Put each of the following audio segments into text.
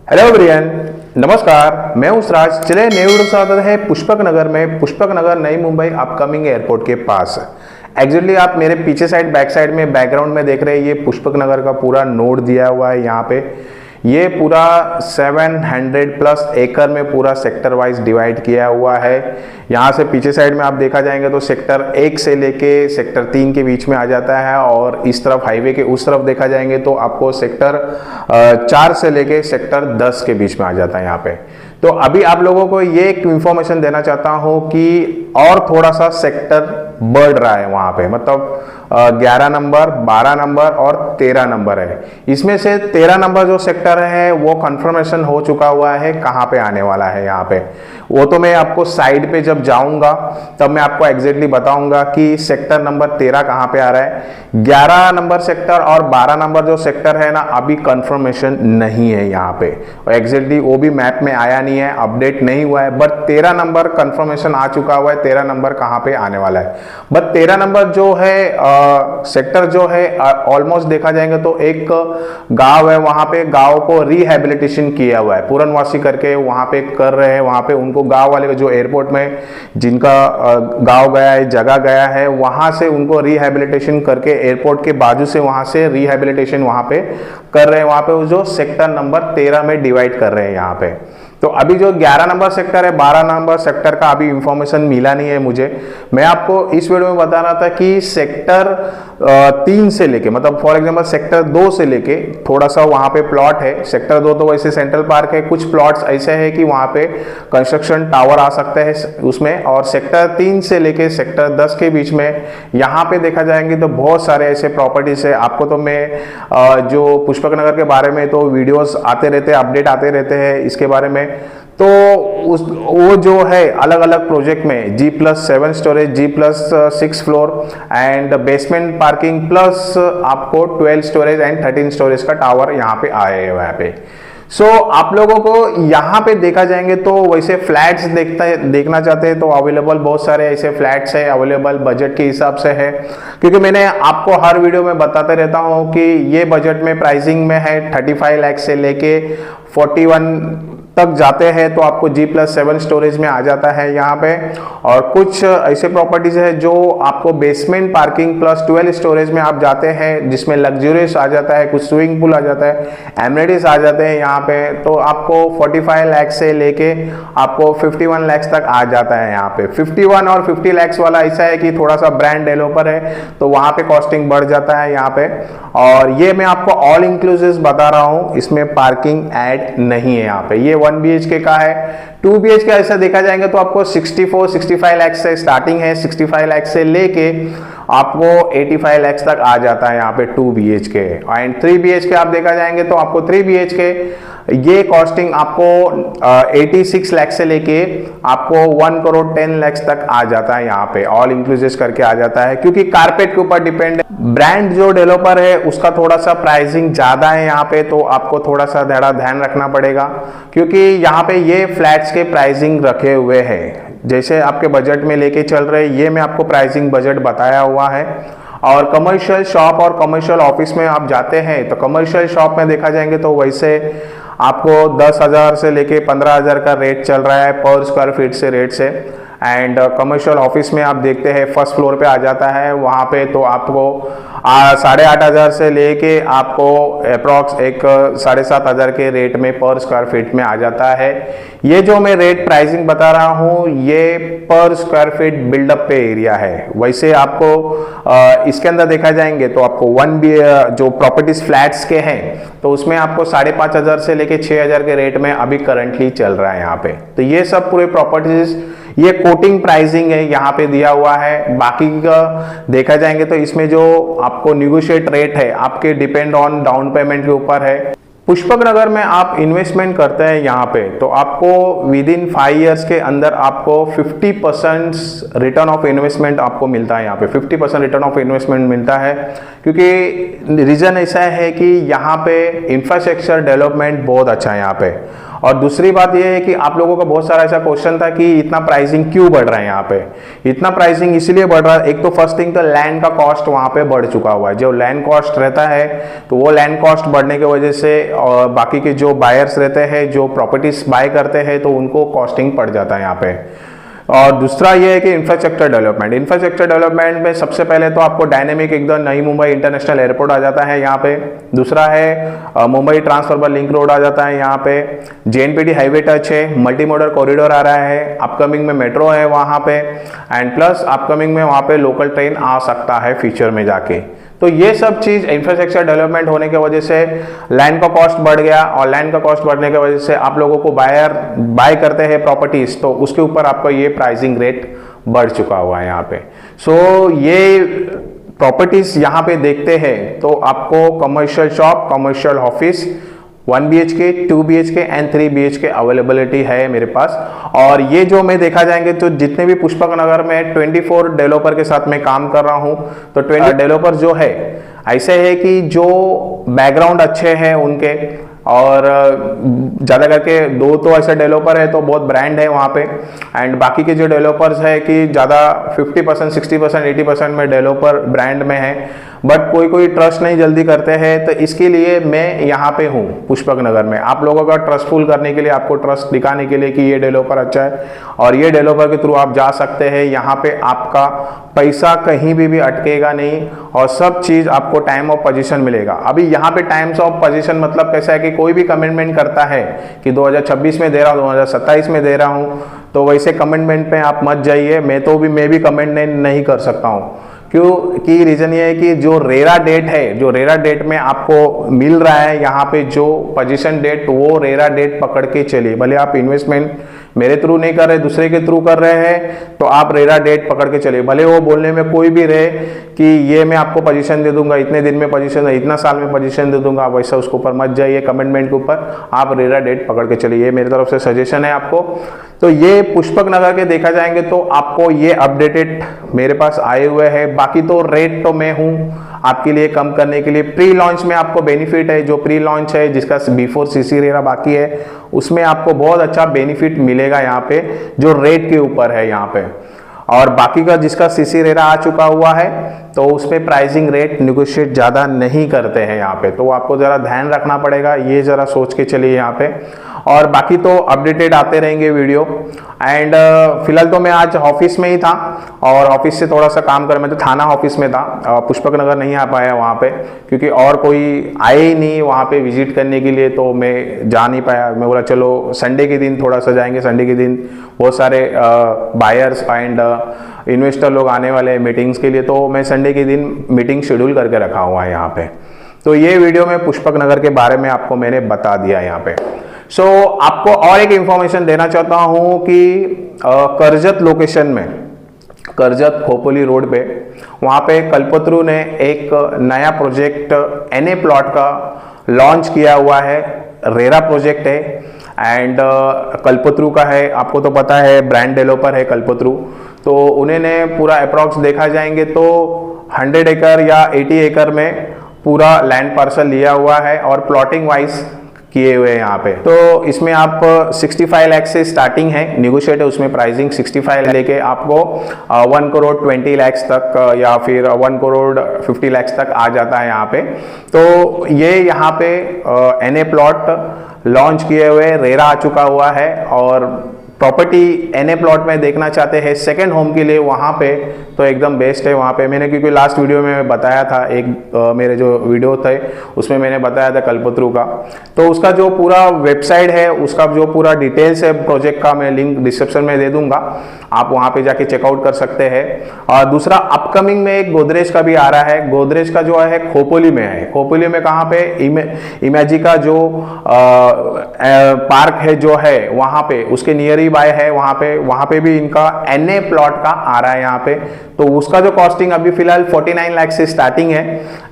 Hello everyone, नमस्कार। मैं हूं राज। चले न्यू स्वागत है पुष्पक नगर में। पुष्पक नगर नई मुंबई अपकमिंग एयरपोर्ट के पास। एग्जैक्टली आप मेरे पीछे साइड बैक साइड में बैकग्राउंड में देख रहे हैं, ये पुष्पक नगर का पूरा नोड दिया हुआ है। यहाँ पे ये पूरा 700 प्लस एकड़ में पूरा सेक्टर वाइज डिवाइड किया हुआ है। यहाँ से पीछे साइड में आप देखा जाएंगे तो सेक्टर 1 से लेके सेक्टर 3 के बीच में आ जाता है, और इस तरफ हाईवे के उस तरफ देखा जाएंगे तो आपको सेक्टर 4 से लेके सेक्टर 10 के बीच में आ जाता है यहाँ पे। तो अभी आप लोगों को ये एक इंफॉर्मेशन देना चाहता हूँ कि और थोड़ा सा सेक्टर बढ़ रहा है वहाँ पे, मतलब 11 नंबर, 12 नंबर और 13 नंबर है। इसमें से 13 नंबर जो सेक्टर है वो कंफर्मेशन हो चुका हुआ है कहाँ पे आने वाला है यहाँ पे। वो तो मैं आपको साइड पे जब जाऊंगा तब मैं आपको एग्जैक्टली बताऊंगा कि सेक्टर नंबर 13 कहाँ पे आ रहा है। 11 नंबर सेक्टर और 12 नंबर जो सेक्टर है ना, अभी कंफर्मेशन नहीं है यहाँ पे, और एग्जैक्टली वो भी मैप में आया नहीं है, अपडेट नहीं हुआ है। बट 13 नंबर कंफर्मेशन आ चुका हुआ है। 13 नंबर कहाँ पे आने वाला है, बट 13 नंबर जो है सेक्टर जो है ऑलमोस्ट देखा जाएंगे तो एक गांव है, वहां पे गांव को रिहेबिलिटेशन किया हुआ है, पूरनवासी करके वहां पे कर रहे हैं। वहां पे उनको गांव वाले जो एयरपोर्ट में जिनका गांव गया है, जगह गया है, वहां से उनको रिहेबिलिटेशन करके एयरपोर्ट के बाजू से वहां से रिहेबिलिटेशन वहां पे कर रहे हैं। वहां पे जो सेक्टर नंबर 13 में डिवाइड कर रहे हैं यहाँ पे। तो अभी जो 11 नंबर सेक्टर है, 12 नंबर सेक्टर का अभी इंफॉर्मेशन मिला नहीं है मुझे। मैं आपको इस वीडियो में बता रहा था कि सेक्टर 3 से लेके, मतलब फॉर एग्जांपल सेक्टर 2 से लेके थोड़ा सा वहां पे प्लॉट है। सेक्टर 2 तो वैसे सेंट्रल पार्क है, कुछ प्लॉट्स ऐसे है कि वहां पे कंस्ट्रक्शन टावर आ सकता है उसमें। और सेक्टर 3 से लेके सेक्टर 10 के बीच में यहाँ पे देखा जाएंगे तो बहुत सारे ऐसे प्रॉपर्टीज है। आपको तो मैं जो पुष्पक नगर के बारे में तो वीडियोस आते रहते हैं, अपडेट आते रहते हैं इसके बारे में। तो वो जो है अलग अलग प्रोजेक्ट में G+7 storage, G+6 floor and basement parking plus आपको 12 स्टोरेज एंड 13 स्टोरेज का टावर यहाँ पे आए हैं वहाँ पे। सो आप लोगों को यहाँ पे देखा जाएंगे तो वैसे फ्लैट्स देखना चाहते हैं तो अवेलेबल बहुत सारे ऐसे फ्लैट्स है अवेलेबल, बजट के हिसाब से है। क्योंकि मैंने आपको हर वीडियो में बताते रहता हूँ कि ये बजट में प्राइसिंग में है 35 लाख से लेके 41 तक जाते हैं, तो आपको G+7 स्टोरेज में आ जाता है यहाँ पे। और कुछ ऐसे प्रॉपर्टीज है जो आपको बेसमेंट पार्किंग प्लस 12 स्टोरेज में आप जाते हैं, जिसमें लग्जरियस आ जाता है, कुछ स्विमिंग पूल आ जाता है, एमिनिटीज आ जाते हैं यहाँ पे। तो आपको 45 लाख से लेके आपको 51 लाख तक आ जाता है यहाँ पे। 51 और 50 लाख वाला ऐसा है कि थोड़ा सा ब्रांड डेवलपर है तो वहां पे कॉस्टिंग बढ़ जाता है यहाँ पे। और ये मैं आपको ऑल इंक्लूसिव बता रहा हूँ, इसमें पार्किंग ऐड नहीं है यहाँ पे। ये 1 BHK का है। 2 BHK ऐसा देखा जाएंगे तो आपको 65 लाख से स्टार्टिंग है, 65 लाख से लेके आपको 85 लाख तक आ जाता है यहाँ पे 2 BHK। एंड 3 BHK आप देखा जाएंगे तो आपको 3 BHK ये कॉस्टिंग आपको 86 लाख से लेके आपको 1 करोड़ 10 लाख तक आ जाता है यहाँ पे, ऑल इंक्लूसिव करके आ जाता है। क्योंकि कारपेट के ऊपर डिपेंड है, ब्रांड जो डेवलपर है उसका थोड़ा सा प्राइसिंग ज्यादा है यहाँ पे, तो आपको थोड़ा सा ध्यान रखना पड़ेगा। क्योंकि यहाँ पे ये फ्लैट्स के प्राइसिंग रखे हुए हैं, जैसे आपके बजट में लेके चल रहे, ये मैं आपको प्राइसिंग बजट बताया हुआ है। और कमर्शियल शॉप और कमर्शियल ऑफिस में आप जाते हैं तो कमर्शियल शॉप में देखा जाएंगे तो वैसे आपको 10,000 से लेके 15,000 का रेट चल रहा है पर स्क्वायर फीट से रेट से। एंड कमर्शियल ऑफिस में आप देखते हैं फर्स्ट फ्लोर पे आ जाता है, वहाँ पे तो आपको 8,500 से लेके आपको अप्रॉक्स एक 7,500 के रेट में पर स्क्वायर फीट में आ जाता है। ये जो मैं रेट प्राइसिंग बता रहा हूँ ये पर स्क्वायर फीट बिल्डअप पे एरिया है। वैसे आपको इसके अंदर देखा जाएंगे तो आपको जो प्रॉपर्टीज फ्लैट्स के हैं तो उसमें आपको 5,500 से लेके 6,000 के रेट में अभी करंटली चल रहा है यहाँ पे। तो ये सब पूरे प्रॉपर्टीज ये कोटिंग प्राइसिंग है यहाँ पे दिया हुआ है। बाकी का देखा जाएंगे तो इसमें जो आपको निगोशिएट रेट है आपके डिपेंड ऑन डाउन पेमेंट के ऊपर है। पुष्पक नगर में आप इन्वेस्टमेंट करते हैं यहाँ पे तो आपको विद इन 5 इयर्स के अंदर आपको 50% रिटर्न ऑफ इन्वेस्टमेंट आपको मिलता है यहाँ पे। 50% रिटर्न ऑफ इन्वेस्टमेंट मिलता है क्योंकि रीजन ऐसा है कि यहाँ पे इंफ्रास्ट्रक्चर डेवलपमेंट बहुत अच्छा है यहाँ पे। और दूसरी बात यह है कि आप लोगों का बहुत सारा ऐसा क्वेश्चन था कि इतना प्राइसिंग क्यों बढ़ रहा है यहाँ पे। इतना प्राइसिंग इसलिए बढ़ रहा है, एक तो फर्स्ट थिंग तो लैंड का कॉस्ट वहाँ पे बढ़ चुका हुआ है। जो लैंड कॉस्ट रहता है तो वो लैंड कॉस्ट बढ़ने की वजह से और बाकी के जो बायर्स रहते हैं, जो प्रॉपर्टीज बाय करते हैं, तो उनको कॉस्टिंग पड़ जाता है यहाँ पे। और दूसरा ये है कि इंफ्रास्ट्रक्चर डेवलपमेंट में सबसे पहले तो आपको डायनेमिक एकदम नई मुंबई इंटरनेशनल एयरपोर्ट आ जाता है यहाँ पे। दूसरा है मुंबई ट्रांसफॉर्मर लिंक रोड आ जाता है यहाँ पे। JNPT हाईवे टच है, मल्टी मोडल कॉरिडोर आ रहा है, अपकमिंग में मेट्रो है वहाँ पे, एंड प्लस अपकमिंग में वहाँ पे लोकल ट्रेन आ सकता है फ्यूचर में जाके। तो ये सब चीज इंफ्रास्ट्रक्चर डेवलपमेंट होने की वजह से लैंड का कॉस्ट बढ़ गया, और लैंड का कॉस्ट बढ़ने की वजह से आप लोगों को बाय करते हैं प्रॉपर्टीज, तो उसके ऊपर आपका ये प्राइसिंग रेट बढ़ चुका हुआ है यहाँ पे। सो ये प्रॉपर्टीज यहाँ पे देखते हैं तो आपको commercial shop, commercial office 1 BHK, 2 BHK and 3 BHK availability है मेरे पास। और ये जो मैं देखा जाएंगे तो जितने भी पुष्पक नगर में 24 डेवलपर के साथ मैं काम कर रहा हूँ, तो 20 डेवलपर जो है ऐसे है कि जो बैकग्राउंड अच्छे हैं उनके, और ज़्यादा करके 2 तो ऐसे डेवलपर है तो बहुत ब्रांड है वहाँ पे, एंड बाकी के जो डेवलपर्स है कि ज़्यादा 50%, 60%, 80% में डेवलपर ब्रांड में है, बट कोई ट्रस्ट नहीं जल्दी करते हैं। तो इसके लिए मैं यहाँ पे हूँ पुष्पक नगर में, आप लोगों का ट्रस्टफुल करने के लिए, आपको ट्रस्ट दिखाने के लिए कि ये डेवलपर अच्छा है और ये डेवलपर के थ्रू आप जा सकते हैं। यहाँ पे आपका पैसा कहीं भी अटकेगा नहीं, और सब चीज़ आपको टाइम ऑफ पोजीशन मिलेगा। अभी यहाँ पे टाइम्स ऑफ पोजीशन मतलब कैसा है कि कोई भी कमिटमेंट करता है कि 2026 में दे रहा हूँ, 2027 में दे रहा हूँ, तो वैसे कमिटमेंट पे आप मत जाइए। मैं भी कमिटमेंट नहीं कर सकता हूँ। क्यों कि रीजन ये है कि जो रेरा डेट है, जो रेरा डेट में आपको मिल रहा है यहाँ पे जो पोजीशन डेट, वो रेरा डेट पकड़ के चलिए। भले आप इन्वेस्टमेंट मेरे थ्रू नहीं कर रहे, दूसरे के थ्रू कर रहे हैं, तो आप रेरा डेट पकड़ के चलिए। भले वो बोलने में कोई भी रहे कि ये मैं आपको पोजीशन दे दूंगा, इतने दिन में पोजीशन, इतना साल में पोजीशन दे दूंगा, वैसा उसके ऊपर मत जाइए। कमिटमेंट के ऊपर आप रेरा डेट पकड़ के चलिए, ये मेरी तरफ से सजेशन है आपको। तो ये पुष्पक नगर के देखा जाएंगे तो आपको ये अपडेटेड मेरे पास आए हुए हैं। बाकी तो रेट तो मैं हूँ आपके लिए कम करने के लिए। प्री लॉन्च में आपको बेनिफिट है, जो प्री लॉन्च है जिसका बिफोर CC रेरा बाकी है, उसमें आपको बहुत अच्छा बेनिफिट मिलेगा यहाँ पे, जो रेट के ऊपर है यहाँ पे। और बाकी का जिसका CC रेरा आ चुका हुआ है तो उसमें प्राइसिंग रेट निगोशिएट ज़्यादा नहीं करते हैं यहाँ पे, तो आपको ज़रा ध्यान रखना पड़ेगा, ये ज़रा सोच के चलिए यहाँ पे। और बाकी तो अपडेटेड आते रहेंगे वीडियो। एंड फिलहाल तो मैं आज ऑफिस में ही था, और ऑफिस से थोड़ा सा काम कर, मैं तो थाना ऑफिस में था, पुष्पक नगर नहीं आ पाया वहाँ पे, क्योंकि और कोई आए ही नहीं वहाँ पे विजिट करने के लिए, तो मैं जा नहीं पाया। मैं बोला चलो संडे के दिन थोड़ा सा जाएंगे, संडे के दिन बहुत सारे बायर्स एंड इन्वेस्टर लोग आने वाले हैं मीटिंग्स के लिए, तो मैं संडे के दिन मीटिंग शेड्यूल करके रखा हुआ है यहाँ पे। तो ये वीडियो में पुष्पक नगर के बारे में आपको मैंने बता दिया यहाँ पे। सो आपको और एक इंफॉर्मेशन देना चाहता हूँ कि करजत लोकेशन में, करजत खोपोली रोड पे, वहाँ पे कल्पतरू ने एक नया प्रोजेक्ट NA प्लॉट का लॉन्च किया हुआ है। रेरा प्रोजेक्ट है एंड कल्पतरू का है, आपको तो पता है ब्रांड डेवलपर है कल्पतरू। तो उन्होंने पूरा अप्रॉक्स देखा जाएंगे तो 100 एकड़ या 80 एकड़ में पूरा लैंड पार्सल लिया हुआ है, और प्लॉटिंग वाइज किए हुए हैं यहाँ पे। तो इसमें आप 65 लाख से स्टार्टिंग है, निगोशिएट है उसमें प्राइसिंग 65 लेके आपको 1 करोड़ 20 लाख तक या फिर 1 करोड़ 50 लाख तक आ जाता है यहाँ पे। तो ये यहाँ पे NA प्लॉट लॉन्च किए हुए, रेरा आ चुका हुआ है, और प्रॉपर्टी NA प्लॉट में देखना चाहते हैं सेकंड होम के लिए, वहाँ पे तो एकदम बेस्ट है वहाँ पे। मैंने क्योंकि लास्ट वीडियो में बताया था, एक मेरे जो वीडियो थे उसमें मैंने बताया था कल्पतरू का, तो उसका जो पूरा वेबसाइट है, उसका जो पूरा डिटेल्स है प्रोजेक्ट का, मैं लिंक डिस्क्रिप्शन में दे दूंगा, आप वहाँ पे जाके चेकआउट कर सकते हैं। और दूसरा अपकमिंग में एक गोदरेज का भी आ रहा है। गोदरेज का जो है खोपोली में है। खोपोली में कहाँ पे, इमेजिका जो पार्क है जो है वहाँ पे, उसके नियर ही बाय है वहाँ पे भी इनका NA प्लॉट का आ रहा है यहाँ पे। तो उसका जो कॉस्टिंग अभी फिलहाल 49 लाख से स्टार्टिंग है।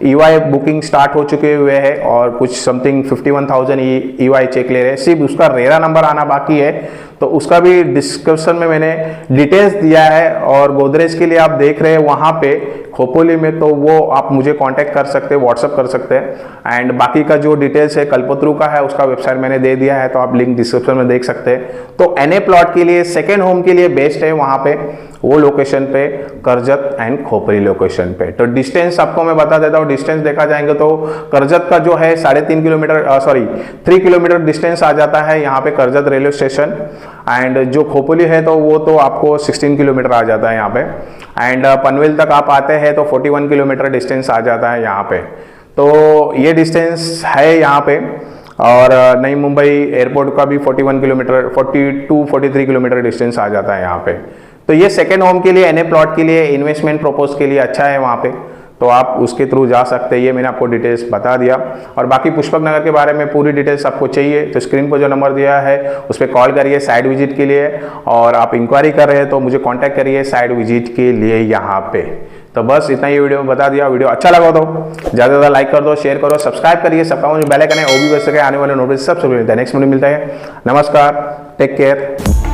EY बुकिंग स्टार्ट हो चुके हुए हैं, और कुछ समथिंग 51,000 EY चेक ले रहे हैं, सिर्फ उसका रेरा नंबर आना बाकी है। तो उसका भी डिस्क्रिप्शन में मैंने डिटेल्स दिया है। और गोदरेज के लिए आप देख रहे हैं वहाँ पे खोपोली में, तो वो आप मुझे कांटेक्ट कर सकते हैं, व्हाट्सअप कर सकते हैं। एंड बाकी का जो डिटेल्स है कल्पतरू का है, उसका वेबसाइट मैंने दे दिया है, तो आप लिंक डिस्क्रिप्शन में देख सकते हैं। तो एनए प्लॉट के लिए सेकेंड होम के लिए बेस्ट है वहाँ पे, वो लोकेशन पे करजत एंड खोपरी लोकेशन पे। तो डिस्टेंस आपको मैं बता देता हूँ, डिस्टेंस देखा जाएंगे तो करजत का जो है 3.5 किलोमीटर 3 किलोमीटर डिस्टेंस आ जाता है यहाँ पे करजत रेलवे स्टेशन। एंड जो खोपोली है तो वो तो आपको 16 किलोमीटर आ जाता है यहाँ पे। एंड पनवेल तक आप आते हैं तो 41 किलोमीटर डिस्टेंस आ जाता है यहाँ पे। तो ये डिस्टेंस है यहाँ पे। और नई मुंबई एयरपोर्ट का भी 41 किलोमीटर 42-43 किलोमीटर डिस्टेंस आ जाता है यहाँ पे। तो ये सेकेंड होम के लिए एनए प्लॉट के लिए इन्वेस्टमेंट प्रपोज के लिए अच्छा है वहाँ पे, तो आप उसके थ्रू जा सकते हैं। ये मैंने आपको डिटेल्स बता दिया। और बाकी पुष्पक नगर के बारे में पूरी डिटेल्स आपको चाहिए तो स्क्रीन पर जो नंबर दिया है उस पर कॉल करिए साइड विजिट के लिए। और आप इंक्वायरी कर रहे हैं तो मुझे कांटेक्ट करिए साइड विजिट के लिए यहाँ पे। तो बस इतना ही वीडियो में बता दिया। वीडियो अच्छा लगा तो ज़्यादा से ज़्यादा लाइक कर दो, शेयर करो, सब्सक्राइब करिए। सबका जो बेल आइकन है वो भी बज सके, आने वाले नोटिस सबसे पहले नेक्स्ट वीडियो मिलता है। नमस्कार, टेक केयर।